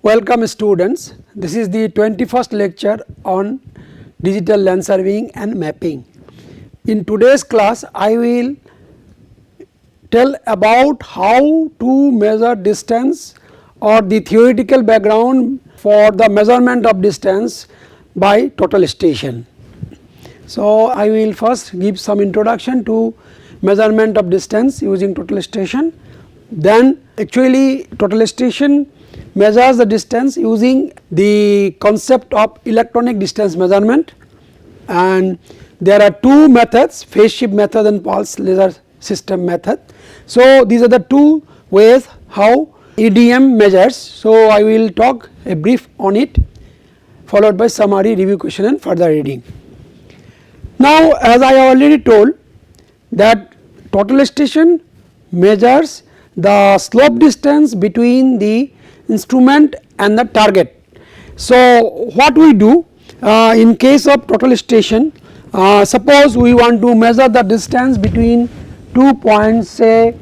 Welcome students, this is the 21st lecture on digital land surveying and mapping. In today's class I will tell about how to measure distance or the theoretical background for the measurement of distance by total station. So, I will first give some introduction to measurement of distance using total station, then actually total station measures the distance using the concept of electronic distance measurement, and there are two methods, phase shift method and pulse laser system method. So, these are the two ways how EDM measures. So, I will talk a brief on it followed by summary, review question and further reading. Now, as I already told that total station measures the slope distance between the instrument and the target. So, what we do in case of total station, suppose we want to measure the distance between 2 points, say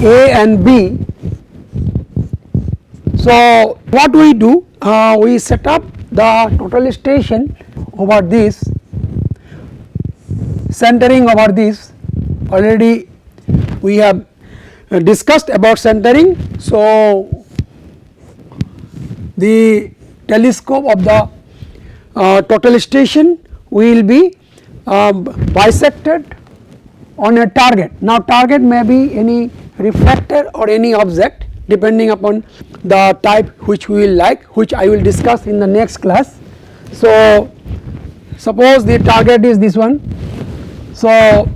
A and B. So, what we do, we set up the total station over this, centering over this. Already we have discussed about centering. So, the telescope of the total station will be bisected on a target. Now, target may be any reflector or any object depending upon the type which we will like, which I will discuss in the next class. So, suppose the target is this one. So,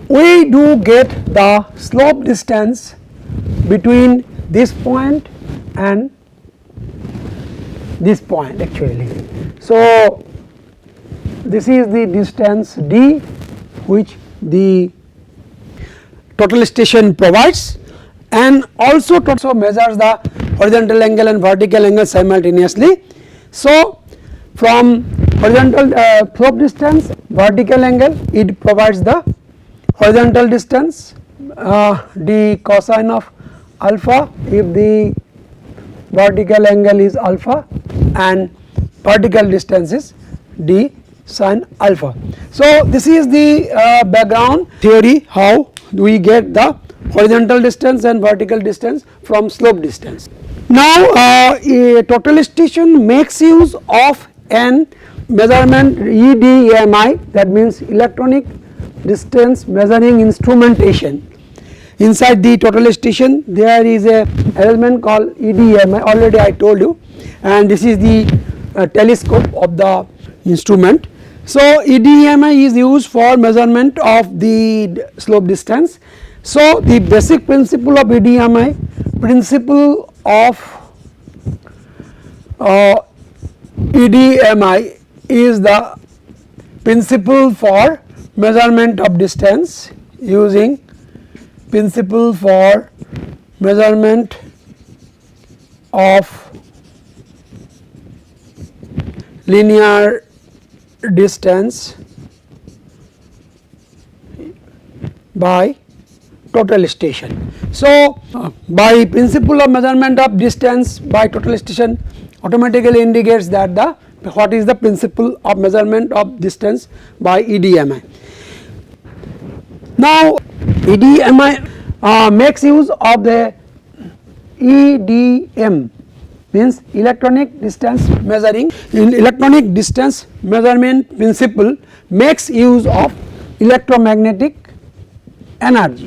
we do get the slope distance between this point and this point actually. So, this is the distance d which the total station provides, and also measures the horizontal angle and vertical angle simultaneously. So, from horizontal slope distance, vertical angle, it provides the horizontal distance d cosine of alpha if the vertical angle is alpha, and vertical distance is d sin alpha. So, this is the background theory how we get the horizontal distance and vertical distance from slope distance. Now, a total station makes use of an measurement EDMI, that means electronic distance measuring instrumentation. Inside the total station there is a element called EDMI, already I told you, and this is the telescope of the instrument. So, EDMI is used for measurement of the slope distance. So, the basic principle of EDMI, principle of EDMI is the principle for measurement of distance using principle for measurement of linear distance by total station. So, by principle of measurement of distance by total station automatically indicates that the what is the principle of measurement of distance by EDMI. Now, EDMI makes use of the EDM, means electronic distance measuring. In electronic distance measurement principle makes use of electromagnetic energy.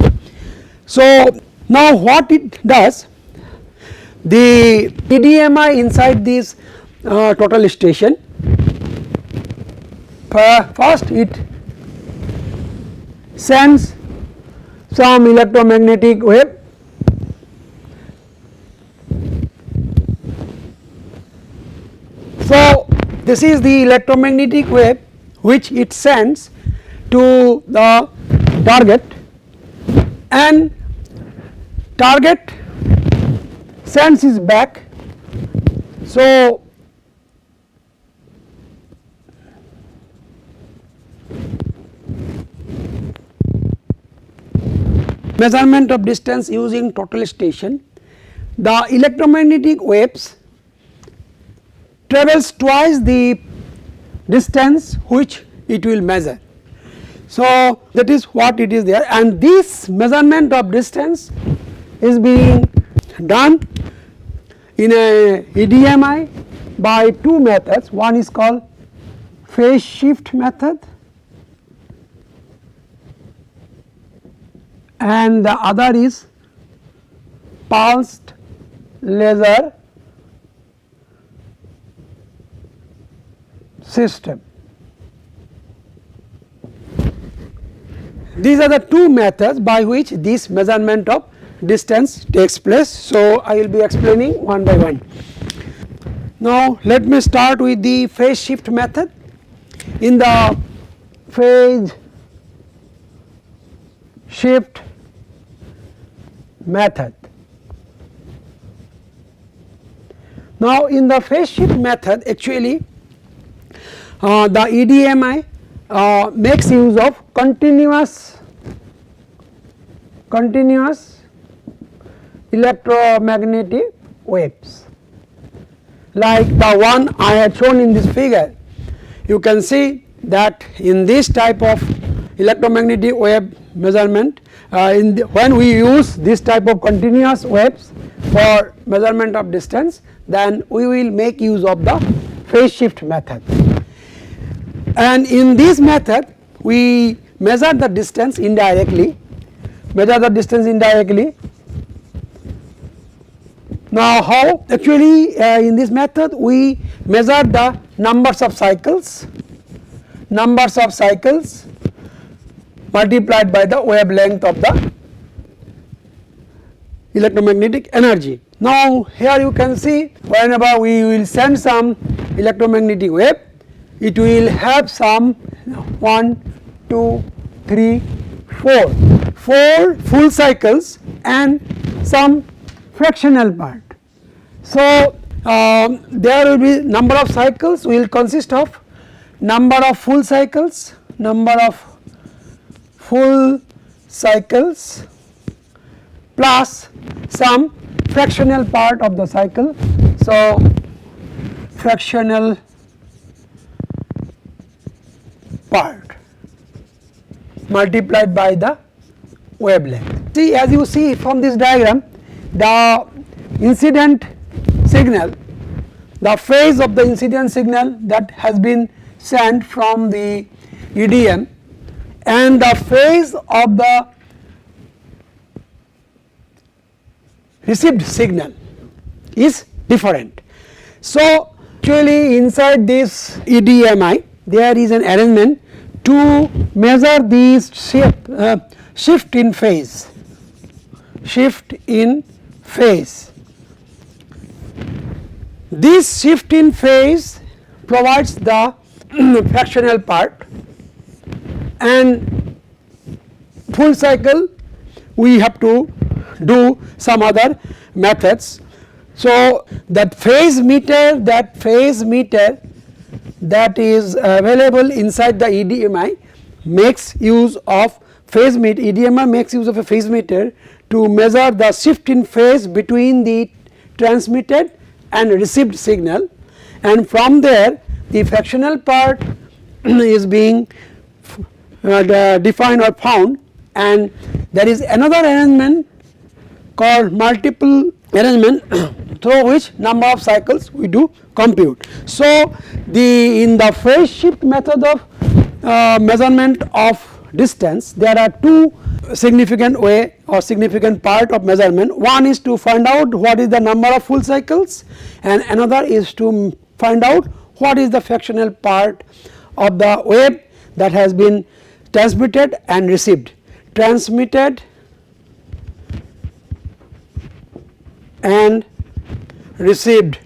So, now what it does, the EDMI inside this total station, first it sends some electromagnetic wave, so this is the electromagnetic wave which it sends to the target, and target sends it back. So, measurement of distance using total station, the electromagnetic waves travels twice the distance which it will measure. So, that is what it is there, and this measurement of distance is being done in a EDMI by two methods. One is called phase shift method and the other is pulsed laser system. These are the two methods by which this measurement of distance takes place. So, I will be explaining one by one. Now, let me start with the phase shift method. In the phase shift method, now in the phase shift method actually the EDMI makes use of continuous electromagnetic waves like the one I had shown in this figure. You can see that in this type of electromagnetic wave measurement, when we use this type of continuous waves for measurement of distance, then we will make use of the phase shift method. And in this method we measure the distance indirectly, Now, how? Actually in this method we measure the numbers of cycles multiplied by the wavelength of the electromagnetic energy. Now, here you can see whenever we will send some electromagnetic wave, it will have some 1, 2, 3, 4 full cycles and some fractional part. So, there will be number of cycles will consist of number of full cycles plus some fractional part of the cycle. So, fractional part multiplied by the wavelength. See, as you see from this diagram, the incident signal, the phase of the incident signal that has been sent from the EDM and the phase of the received signal is different. So, actually inside this EDMI there is an arrangement to measure these shift in phase. This shift in phase provides the fractional part, and full cycle we have to do some other methods. So, that phase meter that is available inside the EDMI makes use of phase meter. EDMI makes use of a phase meter to measure the shift in phase between the transmitted and received signal, and from there the fractional part is being defined or found, and there is another arrangement called multiple arrangement through which number of cycles we do compute. So, in the phase shift method of measurement of distance, there are two significant way or significant part of measurement. One is to find out what is the number of full cycles, and another is to find out what is the fractional part of the wave that has been transmitted and received. Transmitted and received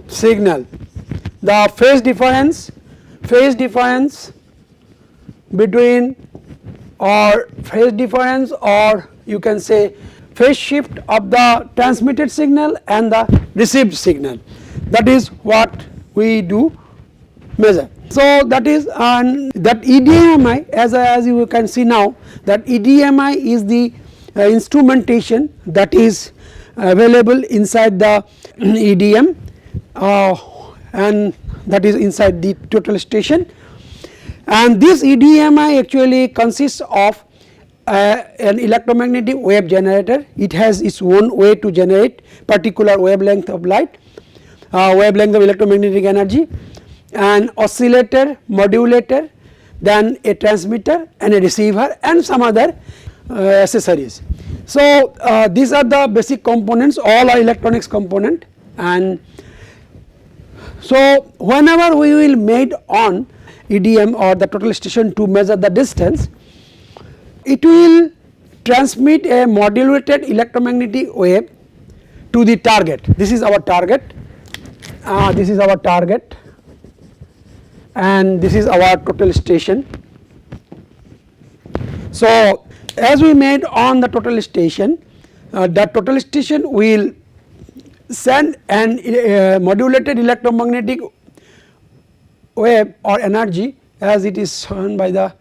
signal. The phase difference between or you can say phase shift of the transmitted signal and the received signal, that is what we do measure. So that is that EDMI, as you can see now, that EDMI is the instrumentation that is available inside the EDM and that is inside the total station, and this EDMI actually consists of an electromagnetic wave generator. It has its own way to generate particular wavelength of light, wavelength of electromagnetic energy, an oscillator, modulator, then a transmitter and a receiver and some other accessories. So these are the basic components, all are electronics component, and so whenever we will made on EDM or the total station to measure the distance, it will transmit a modulated electromagnetic wave to the target. This is our target, this is our target, and this is our total station. So as we made on the total station, the total station will send an modulated electromagnetic wave or energy as it is shown by the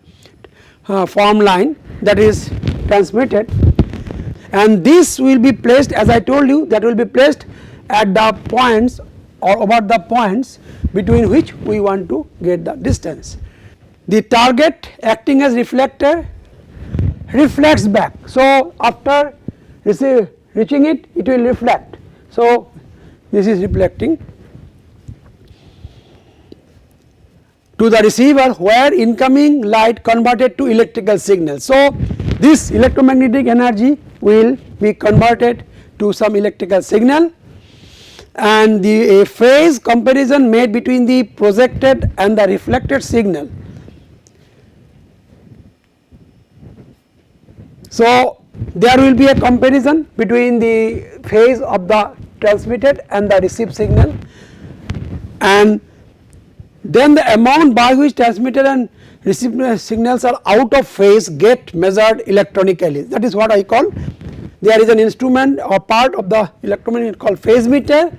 form line, that is transmitted, and this will be placed, as I told you, that will be placed at the points or over the points between which we want to get the distance. The target acting as reflector reflects back. So after reaching it, it will reflect. So this is reflecting to the receiver where incoming light converted to electrical signal. So this electromagnetic energy will be converted to some electrical signal, and the phase comparison made between the projected and the reflected signal. So there will be a comparison between the phase of the transmitted and the received signal, and then the amount by which transmitted and received signals are out of phase get measured electronically. That is what I call, there is an instrument or part of the electromagnetic called phase meter,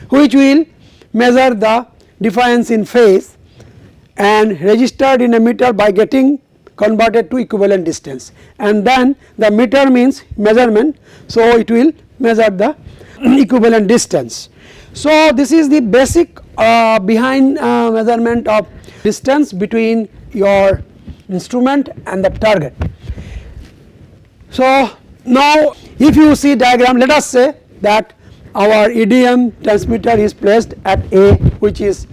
which will measure the difference in phase and registered in a meter by getting converted to equivalent distance, and then the meter means measurement, so it will measure the equivalent distance. So this is the basic behind measurement of distance between your instrument and the target. So now if you see diagram, let us say that our EDM transmitter is placed at A, which is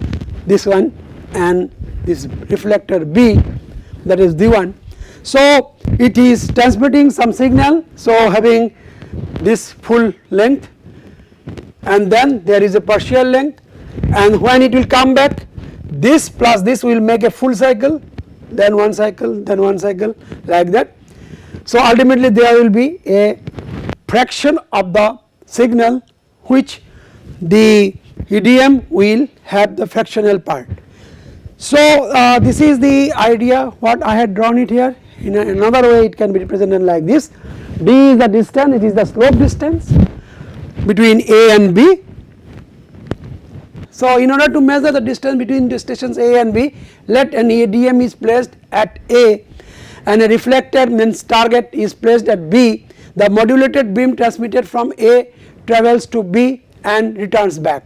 this one, and this reflector B, that is the one. So it is transmitting some signal, so having this full length, and then there is a partial length, and when it will come back, this plus this will make a full cycle, then one cycle, then one cycle, like that. So ultimately there will be a fraction of the signal which the EDM will have the fractional part. So this is the idea what I had drawn it here. In another way it can be represented like this. D is the distance, it is the slope distance between A and B. So in order to measure the distance between the stations A and B, let an EDM is placed at A and a reflector means target is placed at B. The modulated beam transmitted from A travels to B and returns back.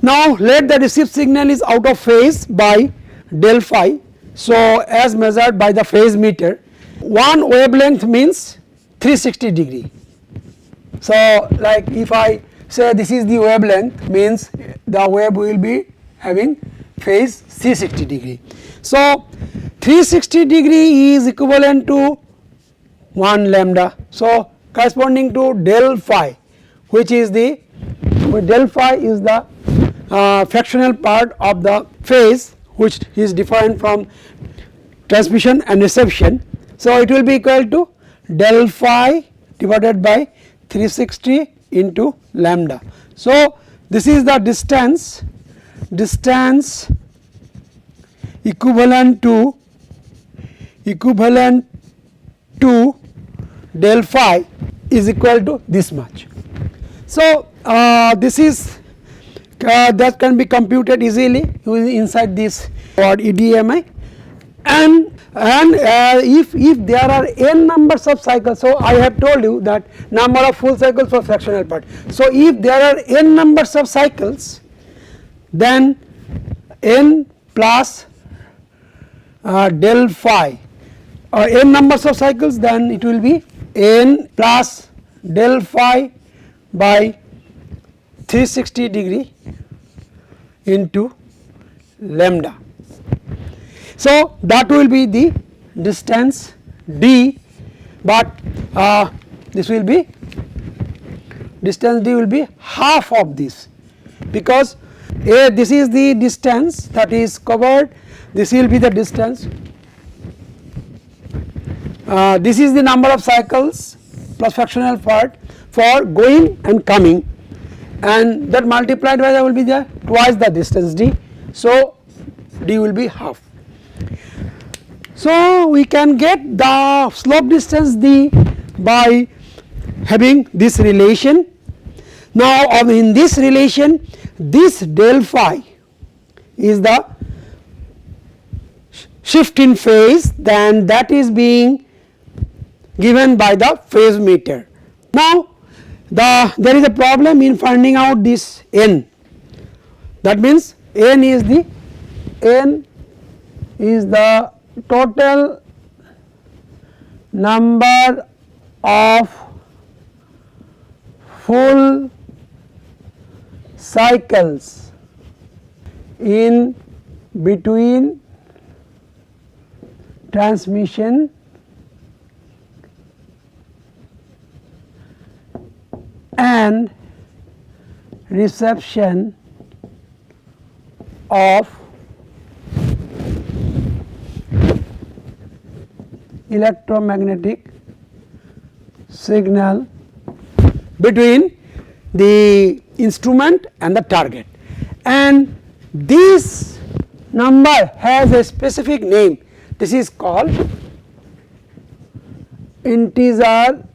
Now let the received signal is out of phase by del phi, so as measured by the phase meter. One wavelength means 360 degree. So like if I say this is the wavelength, means the wave will be having phase 360 degree. So 360 degree is equivalent to 1 lambda, so corresponding to del phi, which is the del phi is the fractional part of the phase which is defined from transmission and reception. So it will be equal to del phi divided by 360 into lambda. So this is the distance equivalent to del phi is equal to this much. So this is that can be computed easily inside this word EDMI, and if there are n numbers of cycles. So I have told you that number of full cycles for fractional part. So if there are n numbers of cycles, then n plus del phi, or n numbers of cycles, then it will be n plus del phi by 360 degree into lambda. So that will be the distance d, but this will be distance d will be half of this, because this is the distance that is covered, this will be the distance, this is the number of cycles plus fractional part for going and coming, and that multiplied by that will be the twice the distance d. So d will be half. So we can get the slope distance d by having this relation. Now in this relation, this del phi is the shift in phase, then that is being given by the phase meter. Now there is a problem in finding out this n, that means n is the total number of full cycles in between transmission and reception of electromagnetic signal between the instrument and the target, and this number has a specific name. This is called integer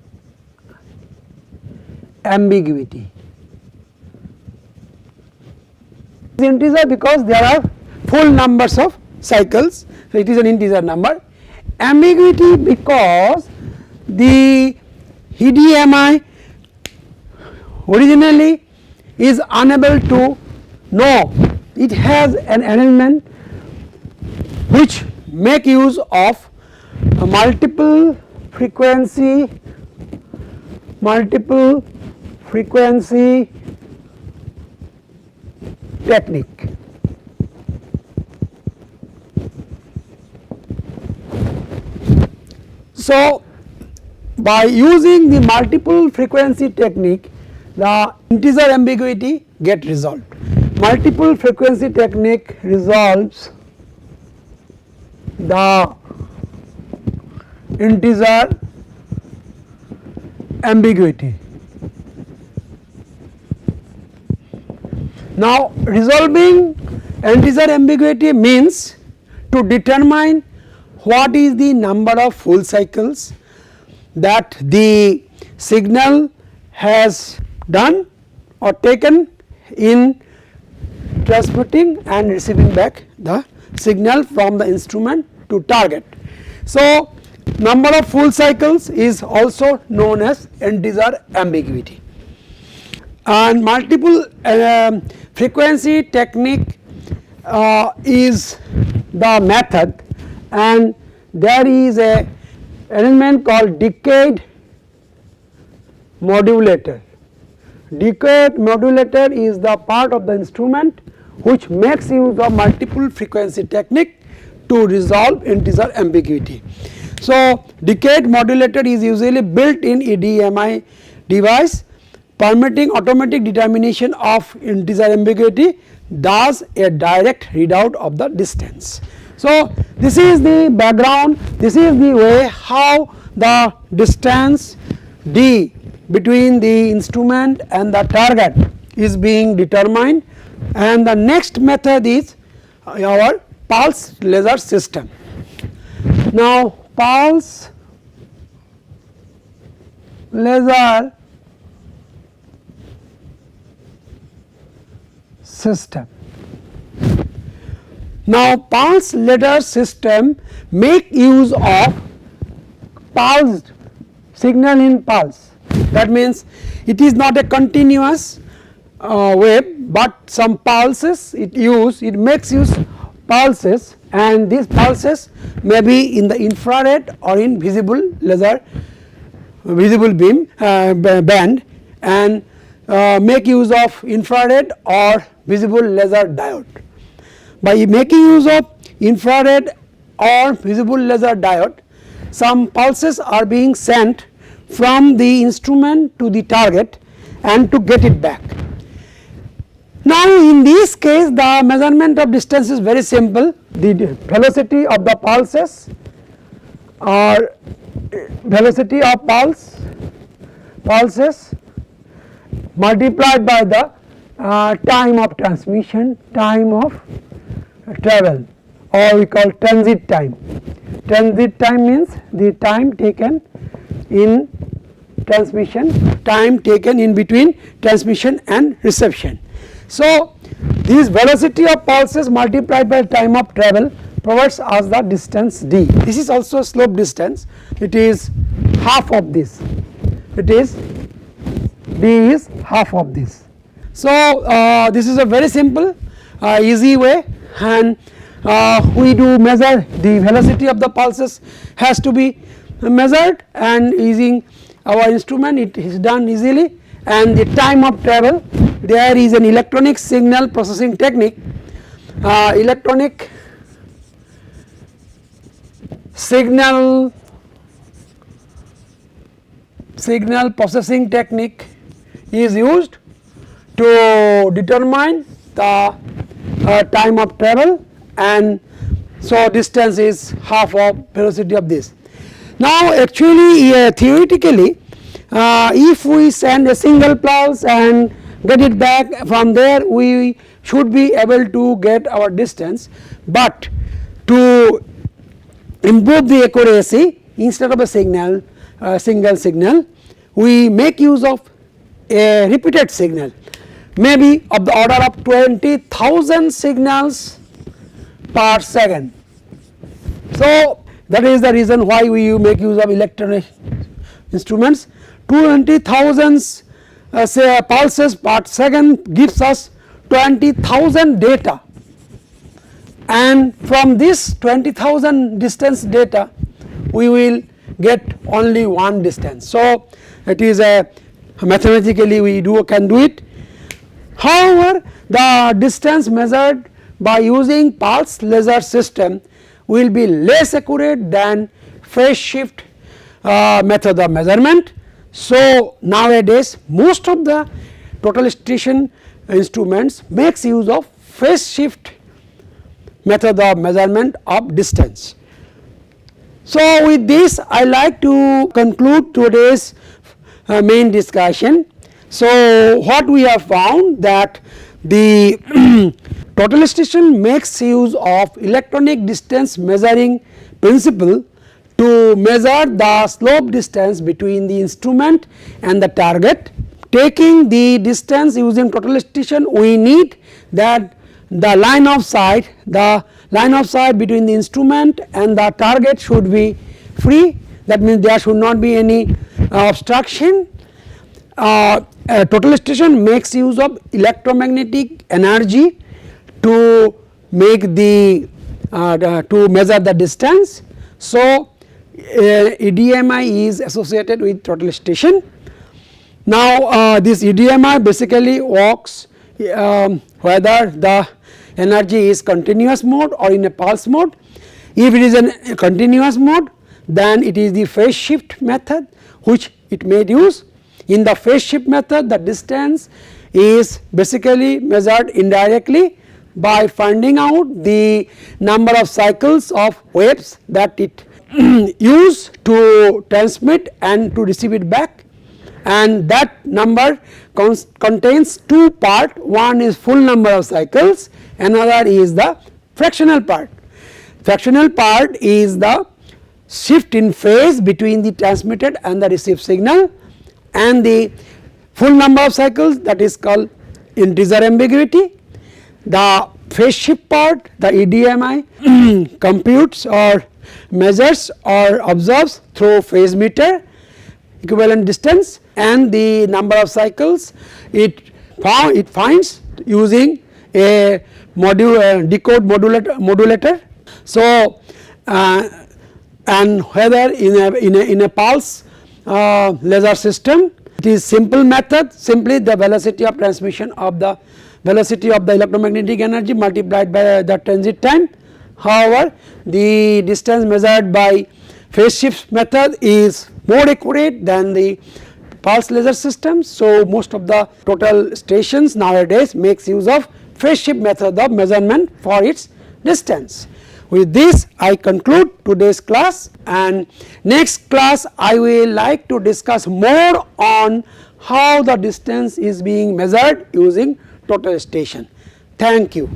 ambiguity. It is integer because there are full numbers of cycles, so it is an integer number. Ambiguity because the EDMI originally is unable to know, it has an arrangement which make use of a multiple frequency technique. So by using the multiple frequency technique, the integer ambiguity get resolved. Multiple frequency technique resolves the integer ambiguity. Now resolving integer ambiguity means to determine what is the number of full cycles that the signal has done or taken in transmitting and receiving back the signal from the instrument to target. So number of full cycles is also known as integer ambiguity, and multiple frequency technique is the method, and there is a arrangement called decade modulator. Decade modulator is the part of the instrument which makes use of multiple frequency technique to resolve integer ambiguity. So decade modulator is usually built in EDMI device, permitting automatic determination of integer ambiguity, thus a direct readout of the distance. So this is the background, this is the way how the distance d between the instrument and the target is being determined, and the next method is our pulse laser system. Now pulse laser system. Now, pulse ladder system make use of pulsed signal in pulse. That means, it is not a continuous wave, but some pulses it makes use pulses, and these pulses may be in the infrared or in visible laser visible beam band, and make use of infrared or visible laser diode. By making use of infrared or visible laser diode, some pulses are being sent from the instrument to the target and to get it back. Now, in this case the measurement of distance is very simple. The velocity of the pulses or velocity of pulses multiplied by the time of transmission, time of travel, or we call transit time. Transit time means the time taken in transmission, time taken in between transmission and reception. So, this velocity of pulses multiplied by time of travel provides us the distance d. This is also slope distance, it is half of this, it is d is half of this. So, this is a very simple easy way, and we do measure the velocity of the pulses has to be measured, and using our instrument it is done easily, and the time of travel, there is an electronic signal processing technique, electronic signal processing technique is used to determine the time of travel, and so distance is half of velocity of this. Now, actually theoretically if we send a single pulse and get it back, from there we should be able to get our distance, but to improve the accuracy, instead of a single signal, we make use of a repeated signal, maybe of the order of 20,000 signals per second. So, that is the reason why we make use of electronic instruments. 20,000 say pulses per second gives us 20,000 data, and from this 20,000 distance data we will get only one distance. So, it is a mathematically we can do it. However, the distance measured by using pulse laser system will be less accurate than phase shift method of measurement. So, nowadays most of the total station instruments makes use of phase shift method of measurement of distance. So, with this I like to conclude today's main discussion. So, what we have found that the total station makes use of electronic distance measuring principle to measure the slope distance between the instrument and the target. Taking the distance using total station, we need that the line of sight between the instrument and the target should be free, that means there should not be any obstruction. Total station makes use of electromagnetic energy to make the to measure the distance. So, EDMI is associated with total station. Now, this EDMI basically works whether the energy is continuous mode or in a pulse mode. If it is a continuous mode, then it is the phase shift method which it made use. In the phase shift method, the distance is basically measured indirectly by finding out the number of cycles of waves that it use to transmit and to receive it back, and that number contains two parts, one is full number of cycles, another is the fractional part. Fractional part is the shift in phase between the transmitted and the received signal, and the full number of cycles, that is called integer ambiguity. the phase shift part, the EDMI computes or measures or observes through phase meter equivalent distance, and the number of cycles it finds using a decode modulator. So, and whether in a pulse laser system, it is simple method, simply the velocity of transmission of the velocity of the electromagnetic energy multiplied by the transit time. However, the distance measured by phase shift method is more accurate than the pulse laser systems. So, most of the total stations nowadays makes use of phase shift method of measurement for its distance. With this I conclude today's class, and next class I will like to discuss more on how the distance is being measured using total station. Thank you.